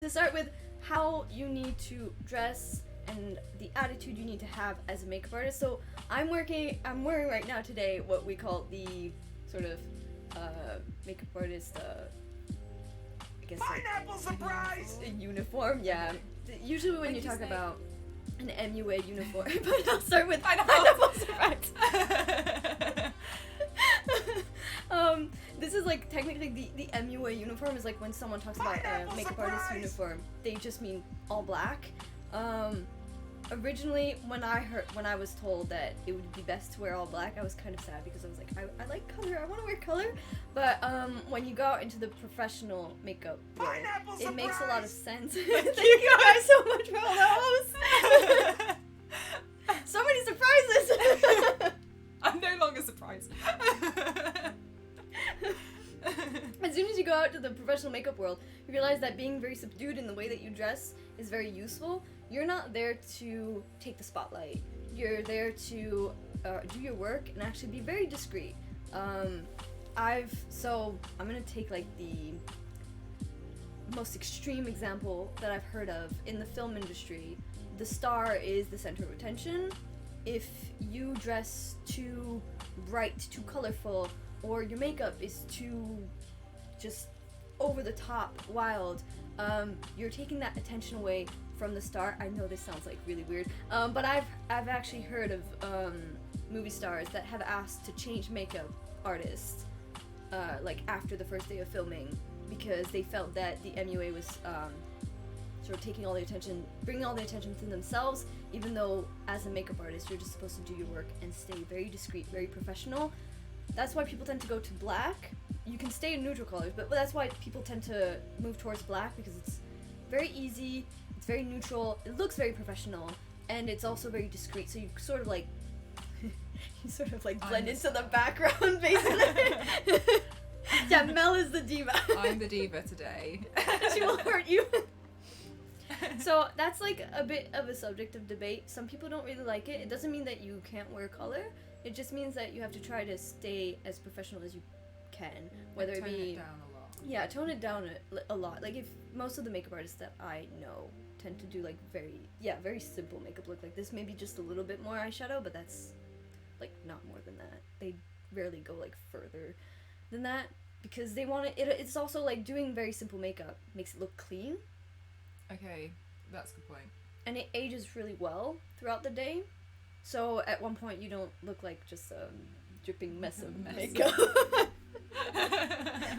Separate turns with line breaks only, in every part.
to start with how you need to dress and the attitude you need to have as a makeup artist. So I'm wearing right now today what we call the sort of makeup artist I guess
Pineapple surprise!
a uniform. Yeah, usually when you talk
say?
about an MUA uniform, but I'll start with
Pineapple
surprise. This is like technically the MUA uniform is like when someone talks about a makeup artist uniform, they just mean all black. Originally, when I was told that it would be best to wear all black, I was kind of sad because I was like, I like color, I want to wear color. But when you go out into the professional makeup world, it makes a lot of sense. Thank you guys so much for all those. So many surprises.
I'm no longer surprised.
As soon as you go out to the professional makeup world, you realize that being very subdued in the way that you dress is very useful. You're not there to take the spotlight. You're there to do your work and actually be very discreet. I'm gonna take like the most extreme example that I've heard of in the film industry. The star is the center of attention. If you dress too bright, too colorful, or your makeup is too just over the top wild, you're taking that attention away from the star. I know this sounds like really weird, but I've actually heard of movie stars that have asked to change makeup artists like after the first day of filming because they felt that the MUA was sort of taking all the attention, bringing all the attention to themselves, even though as a makeup artist you're just supposed to do your work and stay very discreet, very professional. That's why people tend to go to black. You can stay in neutral colors, but that's why people tend to move towards black because it's very easy, it's very neutral, it looks very professional, and it's also very discreet, so you sort of like blend into the background, basically. Yeah, Mel is the diva.
I'm the diva today.
She will hurt you. So that's like a bit of a subject of debate. Some people don't really like it. It doesn't mean that you can't wear color. It just means that you have to try to stay as professional as you can, whether it be
tone it down a lot.
Yeah, tone it down a lot. Like if most of the makeup artists that I know tend to do like very simple makeup look like this. Maybe just a little bit more eyeshadow, but that's like not more than that. They rarely go like further than that because they want it. It's also like doing very simple makeup makes it look clean.
Okay, that's a good point.
And it ages really well throughout the day. So at one point you don't look like just a dripping mess of makeup.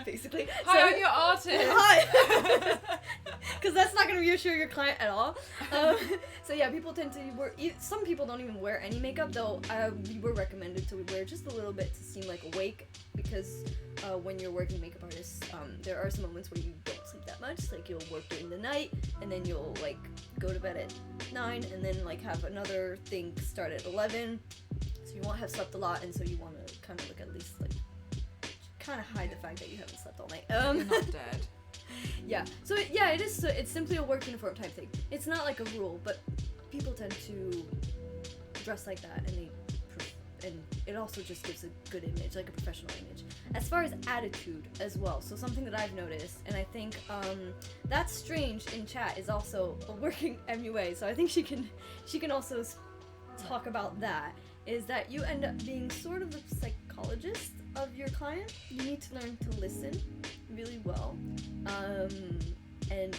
Basically.
Hi, I'm your artist.
Hi. Because that's not going to reassure your client at all. So yeah, people tend to wear. Some people don't even wear any makeup, though. We were recommended to wear just a little bit to seem like awake, because when you're working makeup artists, there are some moments where you don't sleep that much. Like you'll work during the night, and then you'll like go to bed at 9, and then like have another thing start at 11. So you won't have slept a lot, and so you want to kind of look at least like kind of hide the fact that you haven't slept all night.
You're not dead.
Yeah. So yeah, it is. It's simply a work uniform type thing. It's not like a rule, but people tend to dress like that, and it also just gives a good image, like a professional image. As far as attitude as well, so something that I've noticed, and I think that's strange in chat is also a working MUA. So I think she can also talk about that. Is that you end up being sort of the psychologist of your client. You need to learn to listen really well, and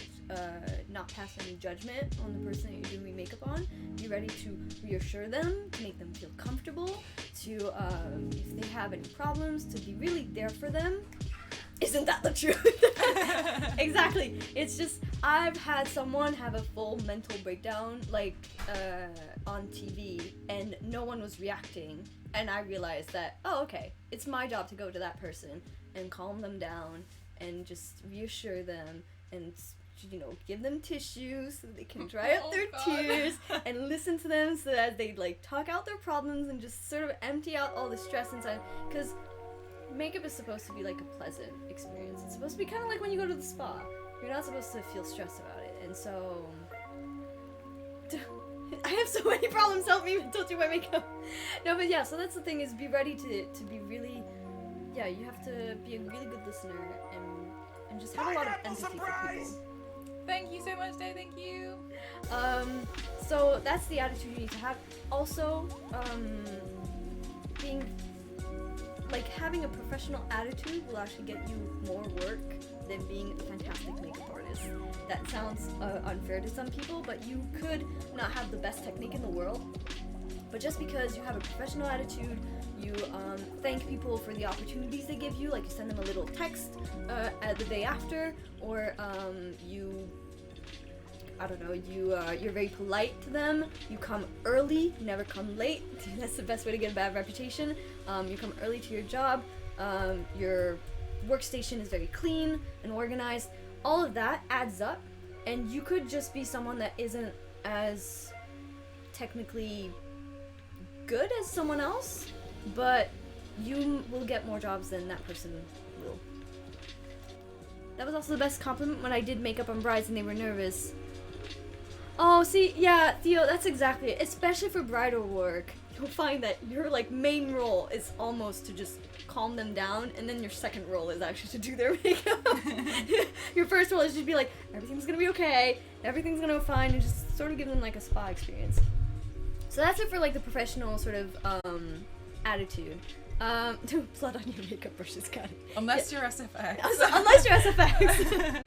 not pass any judgment on the person that you're doing makeup on. Be ready to reassure them, to make them feel comfortable, to if they have any problems, to be really there for them. Isn't that the truth? Exactly. It's just, I've had someone have a full mental breakdown, like, on TV, and no one was reacting, and I realized that, oh, okay, it's my job to go to that person and calm them down, and just reassure them, and, you know, give them tissues so they can dry up their tears, and listen to them so that they, like, talk out their problems, and just sort of empty out all the stress inside, because makeup is supposed to be like a pleasant experience. It's supposed to be kind of like when you go to the spa. You're not supposed to feel stressed about it. And so I have so many problems. Help me, don't do my makeup. No, but yeah, so that's the thing, is be ready to be really, you have to be a really good listener and just have a lot of empathy for people.
Thank you so much, Day. Thank you.
So that's the attitude you need to have. Also, being like having a professional attitude will actually get you more work than being a fantastic makeup artist. That sounds unfair to some people, but you could not have the best technique in the world, but just because you have a professional attitude, you thank people for the opportunities they give you, like you send them a little text the day after, or you're very polite to them, you come early, never come late. That's the best way to get a bad reputation. You come early to your job, your workstation is very clean and organized. All of that adds up, and you could just be someone that isn't as technically good as someone else, but you will get more jobs than that person will. That was also the best compliment when I did makeup on brides and they were nervous. Oh, see, yeah, Theo, that's exactly it. Especially for bridal work, you'll find that your main role is almost to just calm them down, and then your second role is actually to do their makeup. Your first role is just be like, everything's gonna be okay, everything's gonna be fine, and just sort of give them a spa experience. So that's it for the professional sort of attitude. Blood on your makeup brushes, got it.
Unless you're SFX.
Unless you're SFX.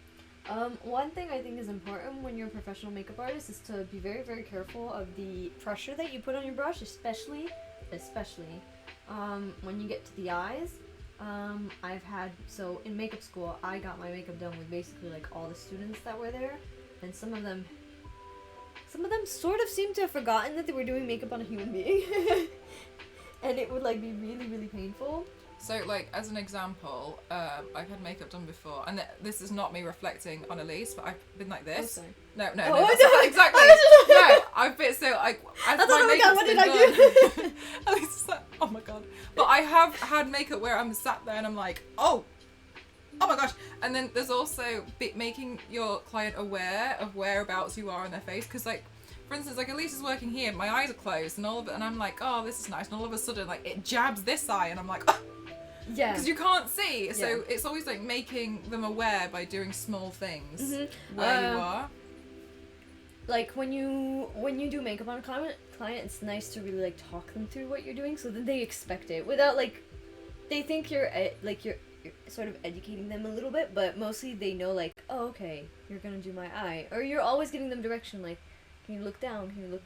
One thing I think is important when you're a professional makeup artist is to be very, very careful of the pressure that you put on your brush, especially when you get to the eyes. So in makeup school, I got my makeup done with basically all the students that were there, and some of them sort of seemed to have forgotten that they were doing makeup on a human being. And it would be really, really painful.
So, as an example, I've had makeup done before, and this is not me reflecting on Elise, but I've been like this.
Oh, sorry.
No,
Oh,
that's not exactly. No, I've been so as
I thought,
my
oh my
makeup's
god, what
been
did I
done. Elise is like, oh my god. But I have had makeup where I'm sat there and I'm like, oh my gosh. And then there's also making your client aware of whereabouts you are on their face, because for instance, Elise is working here, my eyes are closed, and and I'm like, oh, this is nice, and all of a sudden, it jabs this eye, and I'm like, oh,
Yeah.
because you can't see. So
Yeah.
it's always making them aware by doing small things
Mm-hmm.
where you are.
When you do makeup on a client, it's nice to really talk them through what you're doing, so that they expect it without they think you're you're sort of educating them a little bit, but mostly they know oh, okay, you're gonna do my eye, or you're always giving them direction, can you look down, can you look up.